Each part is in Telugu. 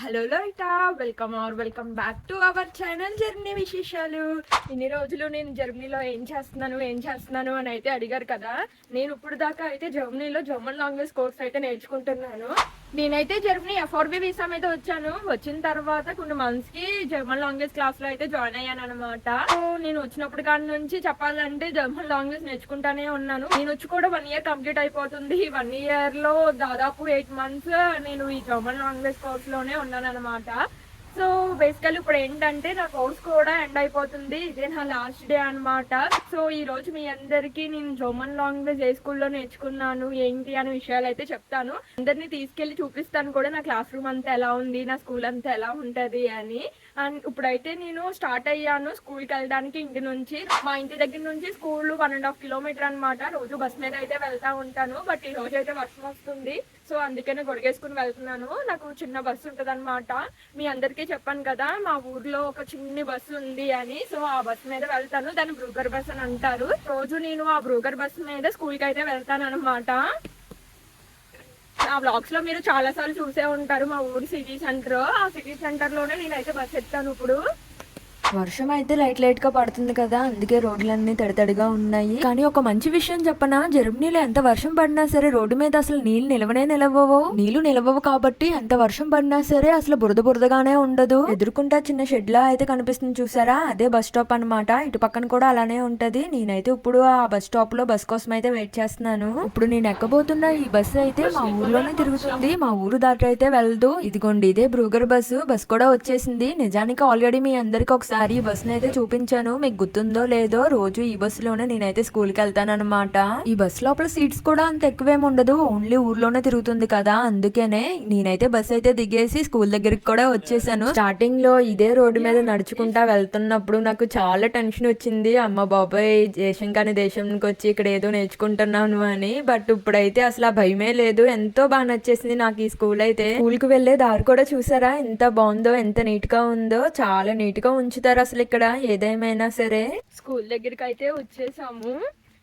హలో లోయిటా, welcome back to our channel journey విశేషాలు. ఇన్ని రోజులు నేను జర్మనీలో ఏం చేస్తున్నాను అని అయితే అడిగారు కదా. నేను ఇప్పుడు దాకా అయితే జర్మనీలో జర్మన్ లాంగ్వేజ్ కోర్స్ అయితే నేర్చుకుంటున్నాను. నేనైతే జర్మనీ ఎఫ్ఆర్బి వీసా మీద వచ్చాను. వచ్చిన తర్వాత కొన్ని మంత్స్ కి జర్మన్ లాంగ్వేజ్ క్లాస్ లో అయితే జాయిన్ అయ్యాను అనమాట. నేను వచ్చినప్పుడు కాడి నుంచి చెప్పాలంటే జర్మన్ లాంగ్వేజ్ నేర్చుకుంటానే ఉన్నాను. నేను వచ్చి కూడా 1 year కంప్లీట్ అయిపోతుంది. 1 year లో దాదాపు 8 months నేను ఈ జర్మన్ లాంగ్వేజ్ కోర్స్ లోనే ఉన్నాను అనమాట. సో బేసికల్ ఇప్పుడు ఏంటంటే నా కోర్స్ కూడా ఎండ్ అయిపోతుంది. ఇదే నా లాస్ట్ డే అనమాట. సో ఈ రోజు మీ అందరికి నేను జర్మన్ లాంగ్వేజ్ ఏ స్కూల్లో నేర్చుకున్నాను ఏంటి అనే విషయాలు అయితే చెప్తాను. అందరినీ తీసుకెళ్లి చూపిస్తాను కూడా నా క్లాస్ రూమ్ అంతా ఎలా ఉంది, నా స్కూల్ అంతా ఎలా ఉంటది అని. అండ్ ఇప్పుడైతే నేను స్టార్ట్ అయ్యాను స్కూల్కి వెళ్ళడానికి. ఇంటి నుంచి మా ఇంటి దగ్గర నుంచి స్కూల్ 1.5 kilometer అనమాట. రోజు బస్ మీద అయితే వెళ్తా ఉంటాను. బట్ ఈ రోజు అయితే వర్షం వస్తుంది, సో అందుకనే గొడిగేసుకుని వెళ్తున్నాను. నాకు చిన్న బస్సు ఉంటది అనమాట. మీ అందరికీ చెప్పాను కదా మా ఊర్లో ఒక చిన్ని బస్సు ఉంది అని. సో ఆ బస్సు మీద వెళ్తాను. దాన్ని బ్రూగర్ బస్ అని అంటారు. రోజు నేను ఆ బ్రూగర్ బస్సు మీద స్కూల్ కి అయితే వెళ్తాను అనమాట. ఆ బ్లాగ్స్ లో మీరు చాలా సార్లు చూసే ఉంటారు మా ఊరు సిటీ సెంటర్. ఆ సిటీ సెంటర్ లోనే నేనైతే బస్ ఎత్తాను ఇప్పుడు. వర్షం అయితే లైట్ గా పడుతుంది కదా, అందుకే రోడ్లన్నీ తడితడిగా ఉన్నాయి. కానీ ఒక మంచి విషయం చెప్పనా, జర్మనీలో ఎంత వర్షం పడినా సరే రోడ్డు మీద అసలు నీళ్లు నిలవవు కాబట్టి ఎంత వర్షం పడినా సరే అసలు బురదగానే ఉండదు. ఎదురుకుంటా చిన్న షెడ్ లా అయితే కనిపిస్తుంది చూసారా, అదే బస్ స్టాప్ అనమాట. ఇటు పక్కన కూడా అలానే ఉంటది. నేనైతే ఇప్పుడు ఆ బస్ స్టాప్ లో బస్ కోసం అయితే వెయిట్ చేస్తున్నాను. ఇప్పుడు నేను ఎక్కబోతున్న ఈ బస్ అయితే మా ఊర్లోనే తిరుగుతుంది, మా ఊరు దాటి అయితే వెళ్దు. ఇదిగోండి ఇదే బ్రూగర్ బస్ కూడా వచ్చేసింది. నిజానికి ఆల్రెడీ మీ అందరికి ఒకసారి ఈ బస్ అయితే చూపించాను, మీకు గుర్తుందో లేదో. రోజు ఈ బస్సులోనే నేనైతే స్కూల్ కి వెళ్తాను అనమాట. ఈ బస్ లోపల సీట్స్ కూడా అంత ఎక్కువేం ఉండదు, ఓన్లీ ఊర్లోనే తిరుగుతుంది కదా, అందుకేనే నేనైతే బస్ అయితే దిగేసి స్కూల్ దగ్గరికి కూడా వచ్చేసాను. స్టార్టింగ్ లో ఇదే రోడ్డు మీద నడుచుకుంటా వెళ్తున్నప్పుడు నాకు చాలా టెన్షన్ వచ్చింది. అమ్మ బాబాయ్, దేశం కాని దేశంకి వచ్చి ఇక్కడ ఏదో నేర్చుకుంటున్నాను అని. బట్ ఇప్పుడైతే అసలు ఆ భయమే లేదు. ఎంతో బాగా నచ్చేసింది నాకు ఈ స్కూల్ అయితే. స్కూల్ కి వెళ్లే దారి కూడా చూసారా ఎంత బాగుందో, ఎంత నీట్ గా ఉందో. చాలా నీట్ గా ఉంచుతారు అసలు ఇక్కడ ఏదేమైనా సరే. స్కూల్ దగ్గరికి అయితే వచ్చేసాము.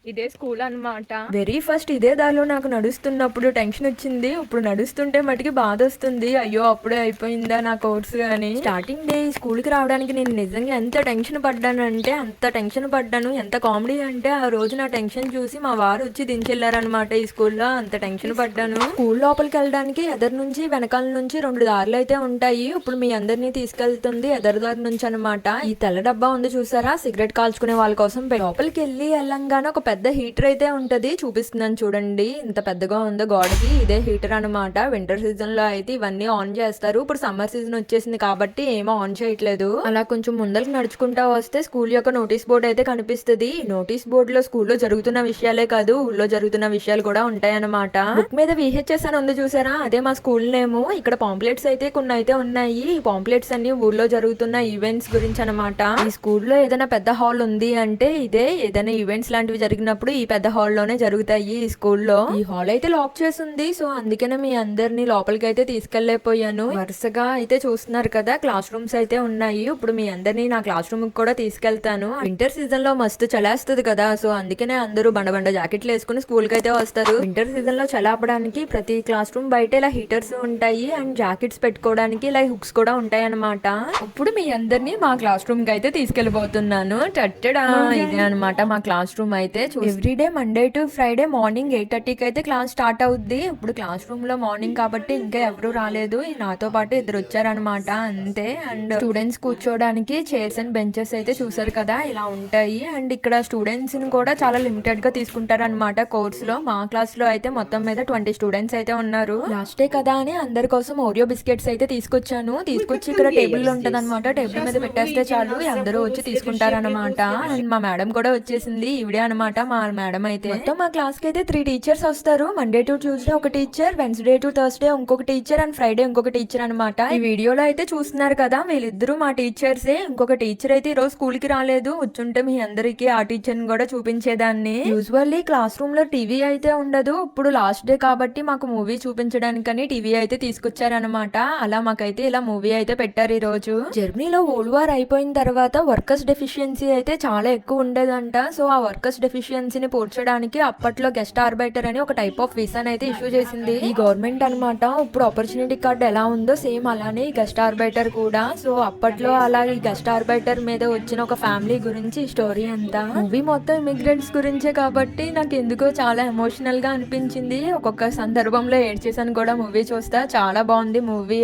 ఇదే స్కూల్ అనమాట. వెరీ ఫస్ట్ ఇదే దారిలో నాకు నడుస్తున్నప్పుడు టెన్షన్ వచ్చింది. ఇప్పుడు నడుస్తుంటే మటుకి బాధ వస్తుంది. అయ్యో అప్పుడే అయిపోయిందా నా కోర్సు అని. స్టార్టింగ్ డే స్కూల్ కి రావడానికి నేను నిజంగా ఎంత టెన్షన్ పడ్డానంటే అంత టెన్షన్ పడ్డాను. ఎంత కామెడీ అంటే ఆ రోజు నా టెన్షన్ చూసి మా వారు వచ్చి దించెళ్లారనమాట ఈ స్కూల్లో. అంత టెన్షన్ పడ్డాను. స్కూల్ లోపలికి వెళ్ళడానికి ఎదరు నుంచి వెనకాల నుంచి 2 దారులు అయితే ఉంటాయి. ఇప్పుడు మీ అందరినీ తీసుకెళ్తుంది ఎదరు దారి నుంచి అనమాట. ఈ తెల్ల డబ్బా ఉంది చూసారా, సిగరెట్ కాల్చుకునే వాళ్ళ కోసం. లోపలికి వెళ్ళంగానే ఒక పెద్ద హీటర్ అయితే ఉంటది, చూపిస్తున్నాను చూడండి ఎంత పెద్దగా ఉందో గోడకి. ఇదే హీటర్ అనమాట. వింటర్ సీజన్ లో అయితే ఇవన్నీ ఆన్ చేస్తారు. ఇప్పుడు సమ్మర్ సీజన్ వచ్చేసింది కాబట్టి ఏమో ఆన్ చేయట్లేదు. అలా కొంచెం ముందరికి నడుచుకుంటా వస్తే స్కూల్ యొక్క నోటీస్ బోర్డు అయితే కనిపిస్తుంది. నోటీస్ బోర్డు లో స్కూల్లో జరుగుతున్న విషయాలే కాదు, ఊళ్ళో జరుగుతున్న విషయాలు కూడా ఉంటాయన్నమాట. బుక్ మీద VHS అని ఉంది చూసారా, అదే మా స్కూల్ నేమ్. ఇక్కడ పాంప్లెట్స్ అయితే కొన్ని అయితే ఉన్నాయి. ఈ పాంప్లెట్స్ అన్ని ఊళ్ళో జరుగుతున్న ఈవెంట్స్ గురించి అనమాట. ఈ స్కూల్లో ఏదైనా పెద్ద హాల్ ఉంది అంటే ఇదే. ఏదైనా ఈవెంట్స్ లాంటివి జరిగినప్పుడు ఈ పెద్ద హాల్ లోనే జరుగుతాయి ఈ స్కూల్లో. ఈ హాల్ అయితే లాక్ చేసింది, సో అందుకనే మీ అందరినీ లోపలికి అయితే తీసుకెళ్లేపోయాను. వరుసగా అయితే చూస్తున్నారు కదా, క్లాస్ రూమ్స్ అయితే ఉన్నాయి. ఇప్పుడు మీ అందరినీ నా క్లాస్ రూమ్ కూడా తీసుకెళ్తాను. వింటర్ సీజన్ లో మస్తు చలేస్తుంది కదా, సో అందుకనే అందరూ బండ జాకెట్లు వేసుకుని స్కూల్ కి అయితే వస్తారు. వింటర్ సీజన్ లో చలాపడానికి ప్రతి క్లాస్ రూమ్ బయట ఇలా హీటర్స్ ఉంటాయి అండ్ జాకెట్స్ పెట్టుకోవడానికి ఇలా హుక్స్ కూడా ఉంటాయి అనమాట. ఇప్పుడు మీ అందరినీ మా క్లాస్ రూమ్ కి అయితే తీసుకెళ్లిపోతున్నాను. టట్టడా, ఇదే అనమాట మా క్లాస్ రూమ్ అయితే. Everyday Monday to Friday morning 8:30కి అయితే క్లాస్ స్టార్ట్ అవుద్ది. ఇప్పుడు క్లాస్ రూమ్ లో మార్నింగ్ కాబట్టి ఇంకా ఎవరు రాలేదు. నాతో పాటు 2 వచ్చారనమాట అంతే. అండ్ స్టూడెంట్స్ కూర్చోడానికి చైర్స్ అండ్ బెంచెస్ అయితే చూసారు కదా ఇలా ఉంటాయి. అండ్ ఇక్కడ స్టూడెంట్స్ ని కూడా చాలా లిమిటెడ్ గా తీసుకుంటారు అనమాట కోర్స్ లో. మా క్లాస్ లో అయితే మొత్తం మీద 20 స్టూడెంట్స్ అయితే ఉన్నారు. లాస్ట్ డే కదా అని అందరి కోసం ఓరియో బిస్కెట్స్ అయితే తీసుకొచ్చాను. తీసుకొచ్చి ఇక్కడ టేబుల్ ఉంటది అనమాట, టేబుల్ మీద పెట్టేస్తే చాలు అందరూ వచ్చి తీసుకుంటారనమాట. అండ్ మా మేడం కూడా వచ్చేసింది, ఇవిడే అనమాట మా మేడం అయితే. మొత్తం మా క్లాస్ కి అయితే 3 టీచర్స్ వస్తారు. మండే టు ట్యూస్డే ఒక టీచర్, వెన్స్డే టు థర్స్డే ఇంకొక టీచర్ అండ్ ఫ్రైడే ఇంకొక టీచర్ అనమాట. ఈ వీడియోలో అయితే చూస్తున్నారు కదా, వీళ్ళిద్దరూ మా టీచర్సే. ఇంకొక టీచర్ అయితే ఈరోజు స్కూల్ కి రాలేదు. వచ్చుంటే మీ అందరికి ఆ టీచర్ ని కూడా చూపించేదాన్ని. యూజువల్లీ క్లాస్ రూమ్ లో టీవీ అయితే ఉండదు. ఇప్పుడు లాస్ట్ డే కాబట్టి మాకు మూవీ చూపించడానికని టీవీ అయితే తీసుకొచ్చారనమాట. అలా మాకైతే ఇలా మూవీ అయితే పెట్టారు ఈ రోజు. జర్మనీలో వరల్డ్ వార్ అయిపోయిన తర్వాత వర్కర్స్ డెఫిషియన్సీ అయితే చాలా ఎక్కువ ఉండేదంట. సో ఆ వర్కర్స్ డెఫిషియన్సీ ఎఫిషియన్సీని పోర్చడానికి అప్పట్లో గెస్ట్ ఆర్బైటర్ అని ఒక టైప్ ఆఫ్ వీసాని అయితే ఇష్యూ చేసింది ఈ గవర్నమెంట్ అన్నమాట. ఇప్పుడు ఆపర్చునిటీ కార్డ్ ఎలా ఉందో సేమ్ అలానే గెస్ట్ ఆర్బైటర్ కూడా. సో అప్పట్లో అలా ఈ గెస్ట్ ఆర్బైటర్ మీద వచ్చిన ఒక ఫ్యామిలీ గురించి స్టోరీ అంతా. మూవీ మొత్తం ఇమిగ్రెంట్స్ గురించే కాబట్టి నాకు ఎందుకో చాలా ఎమోషనల్ గా అనిపించింది. ఒక్కొక్క సందర్భంలో ఏడ్చేసాను కూడా మూవీ చూస్తా. చాలా బాగుంది మూవీ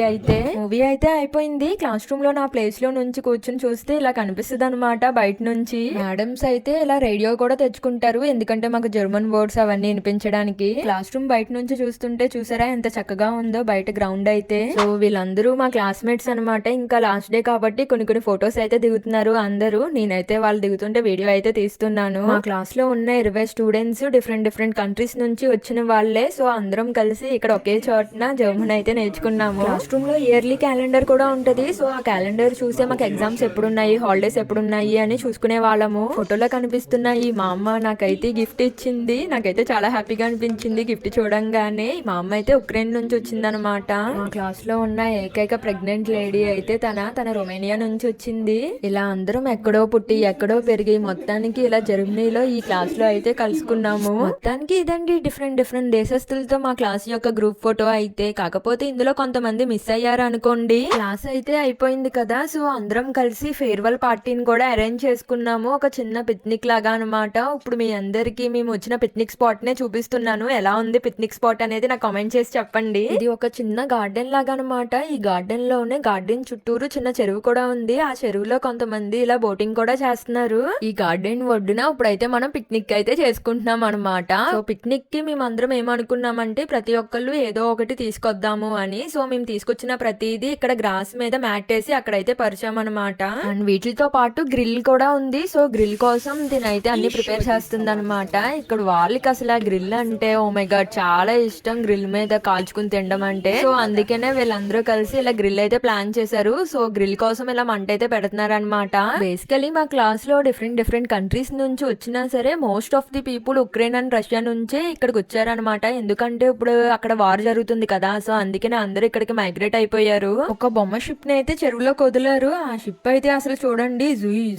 అయితే అయిపోయింది. క్లాస్ రూమ్ లో నా ప్లేస్ లో నుంచి కూర్చుని చూస్తే ఇలా కనిపిస్తుంది అనమాట బయట నుంచి. మేడమ్స్ అయితే ఇలా రేడియో కూడా తెచ్చుకుంటారు, ఎందుకంటే మాకు జర్మన్ వర్డ్స్ అవన్నీ వినిపించడానికి. క్లాస్ రూమ్ బయట నుంచి చూస్తుంటే చూసారా ఎంత చక్కగా ఉందో బయట గ్రౌండ్ అయితే. సో వీళ్ళందరూ మా క్లాస్మేట్స్ అనమాట. ఇంకా లాస్ట్ డే కాబట్టి కొన్ని ఫొటోస్ అయితే దిగుతున్నారు అందరూ. నేనైతే వాళ్ళు దిగుతుంటే వీడియో అయితే తీస్తున్నాను. మా క్లాస్ లో ఉన్న 20 స్టూడెంట్స్ డిఫరెంట్ కంట్రీస్ నుంచి వచ్చిన వాళ్ళే. సో అందరం కలిసి ఇక్కడ ఒకే చోటన జర్మన్ అయితే నేర్చుకున్నాము. క్లాస్ రూమ్ లో ఇయర్లీ క్యాలెండర్ కూడా ఉంటది. సో ఆ క్యాలెండర్ చూసే మాకు ఎగ్జామ్స్ ఎప్పుడున్నాయి, హాలిడేస్ ఎప్పుడున్నాయి అని చూసుకునే వాళ్ళము. ఫోటోలో కనిపిస్తున్న ఈ మా అమ్మ నాకైతే గిఫ్ట్ ఇచ్చింది. నాకైతే చాలా హ్యాపీగా అనిపించింది గిఫ్ట్ చూడంగానే. మా అమ్మ అయితే ఉక్రెయిన్ నుంచి వచ్చిందనమాట. మా క్లాస్ లో ఉన్న ఏకైక ప్రెగ్నెంట్ లేడీ అయితే తన రొమేనియా నుంచి వచ్చింది. ఇలా అందరం ఎక్కడో పుట్టి ఎక్కడో పెరిగి మొత్తానికి ఇలా జర్మనీలో ఈ క్లాస్ లో అయితే కలుసుకున్నాము. మొత్తానికి ఇదండి డిఫరెంట్ దేశస్తులతో మా క్లాస్ యొక్క గ్రూప్ ఫోటో అయితే. కాకపోతే ఇందులో కొంతమంది మిస్ అయ్యారు అనుకోండి. క్లాస్ అయితే అయిపోయింది కదా, సో అందరం కలిసి ఫేర్వెల్ పార్టీని కూడా అరేంజ్ చేసుకున్నాము. ఒక చిన్న పిక్నిక్ లాగా అనమాట. ఇప్పుడు మీ అందరికి మేము వచ్చిన పిక్నిక్ స్పాట్ నే చూపిస్తున్నాను. ఎలా ఉంది పిక్నిక్ స్పాట్ అనేది నాకు కామెంట్ చేసి చెప్పండి. ఇది ఒక చిన్న గార్డెన్ లాగా అనమాట. ఈ గార్డెన్ లోనే గార్డెన్ చుట్టూరు చిన్న చెరువు కూడా ఉంది. ఆ చెరువులో కొంతమంది ఇలా బోటింగ్ కూడా చేస్తున్నారు. ఈ గార్డెన్ ఒడ్డున ఇప్పుడైతే మనం పిక్నిక్ అయితే చేసుకుంటున్నాం అనమాట. సో పిక్నిక్ కి మేమందరం ఏమనుకున్నామంటే ప్రతి ఒక్కళ్ళు ఏదో ఒకటి తీసుకొద్దాము అని. సో మేము తీసుకొచ్చిన ప్రతిదీ ఇక్కడ గ్రాస్ మీద మ్యాట్ వేసి అక్కడైతే పరిచాం అనమాట. అండ్ వీటితో పాటు గ్రిల్ కూడా ఉంది. సో గ్రిల్ కోసం దీనైతే అన్ని ప్రిపేర్ చేస్తుంది అనమాట. ఇక్కడ వాళ్ళకి అసలు ఆ గ్రిల్ అంటే ఓ మై గాడ్ చాలా ఇష్టం, గ్రిల్ మీద కాల్చుకుని తినడం అంటే. సో అందుకనే వీళ్ళందరూ కలిసి ఇలా గ్రిల్ అయితే ప్లాన్ చేశారు. సో గ్రిల్ కోసం ఇలా మంట అయితే పెడుతున్నారు అనమాట. బేసికలీ మా క్లాస్ లో డిఫరెంట్ కంట్రీస్ నుంచి వచ్చినా సరే most of the people Ukraine and Russia నుంచే ఇక్కడికి వచ్చారనమాట. ఎందుకంటే ఇప్పుడు అక్కడ వార్ జరుగుతుంది కదా, సో అందుకనే అందరూ ఇక్కడికి మైగ్రేట్ అయిపోయారు. ఒక బొమ్మ షిప్ ని అయితే చెరువులో వదిలారు. ఆ షిప్ అయితే అసలు చూడండి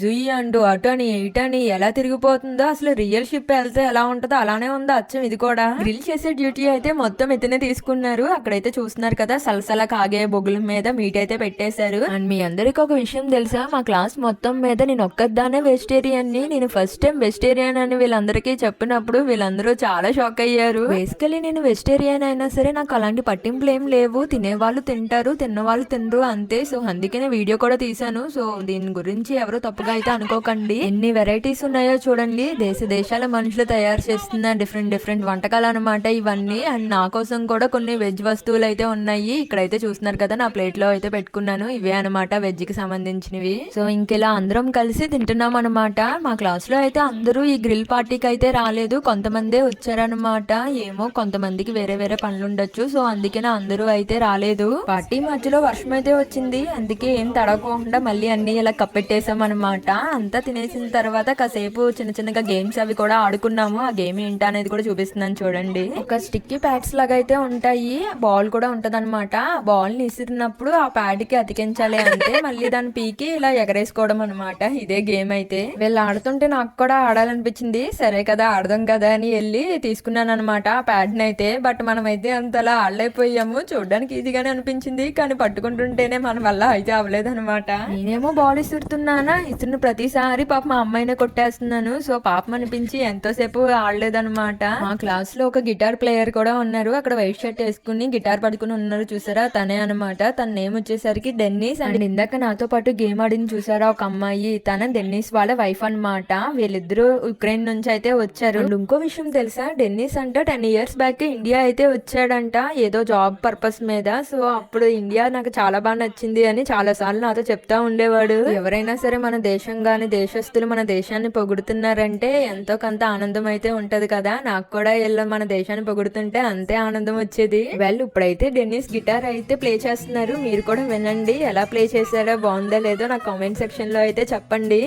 జుయి అంటూ అటు అని ఇటు అని ఎలా తిరిగిపోతుందో. అసలు రియల్ షిప్ వెళ్తే ఎలా ఉంటుందో అలానే ఉందో అచ్చం ఇది కూడా. గ్రిల్ చేసే డ్యూటీ అయితే మొత్తం ఇతనే తీసుకున్నారు. అక్కడైతే చూస్తున్నారు కదా సలసల కాగే బొగ్గుల మీద మీట్ అయితే పెట్టేశారు. అండ్ మీ అందరికి ఒక విషయం తెలుసా, మా క్లాస్ మొత్తం మీద నేను ఒక్కదానే వెజిటేరియన్ ని. నేను ఫస్ట్ టైం వెజిటేరియన్ అని వీళ్ళందరికీ చెప్పినప్పుడు వీళ్ళందరూ చాలా షాక్ అయ్యారు. బేసికలీ నేను వెజిటేరియన్ అయినా సరే నాకు అలాంటి పట్టింపులు ఏం లేవు. తినేవాళ్ళు తింటారు, తిన్నవాళ్ళు తినరు అంతే. సో అందుకనే వీడియో కూడా తీసాను. సో దీని గురించి ఎవరు తప్పుగా అయితే అనుకోకండి. ఎన్ని వెరైటీస్ ఉన్నాయో చూడండి. దేశాల మనుషులు తయారు చేస్తున్న డిఫరెంట్ వంటకాలు అనమాట ఇవన్నీ. అండ్ నా కోసం కూడా కొన్ని వెజ్ వస్తువులు అయితే ఉన్నాయి. ఇక్కడైతే చూస్తున్నారు కదా నా ప్లేట్ లో అయితే పెట్టుకున్నాను. ఇవే అనమాట వెజ్ కి సంబంధించినవి. సో ఇంకెలా అందరం కలిసి తింటున్నాం అనమాట. మా క్లాస్ లో అయితే అందరూ ఈ గ్రిల్ పార్టీకి అయితే రాలేదు, కొంతమందే వచ్చారనమాట. ఏమో కొంతమందికి వేరే పనులు ఉండొచ్చు. సో అందుకనే అందరూ అయితే రాలేదు. పార్టీ మధ్యలో వర్షం అయితే వచ్చింది, అందుకే ఏం తడవకుండా మళ్ళీ అన్ని ఇలా కప్పెట్టేసాం అనమాట. అంతా తినేసిన తర్వాత కాసేపు చిన్నగా గేమ్స్ అవి కూడా ఆడుకున్నాము. ఆ గేమ్ ఏంటి అనేది కూడా చూపిస్తున్నాను చూడండి. ఒక స్టిక్కీ ప్యాడ్స్ లాగా అయితే ఉంటాయి, బాల్ కూడా ఉంటది అనమాట. ఆ బాల్ ని ఇసిరినప్పుడు ఆ ప్యాడ్ కి అతికించాలి అంటే మళ్ళీ దాని పీకి ఇలా ఎగరేసుకోవడం అనమాట. ఇదే గేమ్ అయితే. వీళ్ళు ఆడుతుంటే నాకు కూడా ఆడాలనిపించింది. సరే కదా ఆడదాం కదా అని వెళ్ళి తీసుకున్నాను అనమాట ఆ ప్యాడ్ ని అయితే. బట్ మనం అయితే అంతలా ఆడలేకపోయాము. చూడడానికి ఈజీగానే అనిపించింది, కానీ పట్టుకుంటుంటేనే మన వల్ల అయితే అవ్వలేదు అనమాట. నేనేమో బాల్ ఇస్తున్నానా, ఇస్తున్న ప్రతిసారి పాప మా అమ్మాయినే కొట్టేస్తున్నాను. సో పాపం అనిపించి ఎంతోసేపు ఆడలేదనమాట. మా క్లాస్ లో ఒక గిటార్ ప్లేయర్ కూడా ఉన్నారు. అక్కడ వైట్ షర్ట్ వేసుకుని గిటార్ పడుకుని ఉన్నారు చూసారా, తనే అనమాట. తన నేమ్ వచ్చేసరికి డెన్నిస్. అండ్ ఇందాక నాతో పాటు గేమ్ ఆడిని చూసారా ఒక అమ్మాయి, తన డెన్నిస్ వాళ్ళ వైఫ్ అనమాట. వీళ్ళిద్దరూ ఉక్రెయిన్ నుంచి అయితే వచ్చారు. అండ్ ఇంకో విషయం తెలుసా, డెన్నిస్ అంటే 10 years బ్యాక్ ఇండియా అయితే వచ్చాడంట ఏదో జాబ్ పర్పస్ మీద. సో అప్పుడు ఇండియా నాకు చాలా బాగా నచ్చింది అని చాలా సార్లు నాతో చెప్తా ఉండేవాడు. ఎవరైనా సరే మన దేశం గాని దేశస్తులు మన దేశాన్ని పొగుడుతున్నారంటే ఎంతో కొంత ఆనందం అయితే ఉంటది కదా. నాకు కూడా ఇలా మన దేశాన్ని పొగుడుతుంటే అంతే ఆనందం వచ్చేది. ఇప్పుడైతే డెన్నిస్ గిటార్ అయితే ప్లే చేస్తున్నారు. మీరు కూడా వినండి, ఎలా ప్లే చేశారో బాగుందో లేదో నాకు కామెంట్ సెక్షన్ లో అయితే చెప్పండి.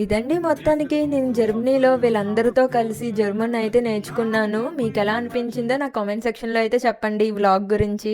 ఇదండి మొత్తానికి నేను జర్మనీలో వీళ్ళందరితో కలిసి జర్మన్ అయితే నేర్చుకున్నాను. మీకు ఎలా అనిపించిందో నా కామెంట్ సెక్షన్ లో అయితే చెప్పండి ఈ వ్లాగ్ గురించి.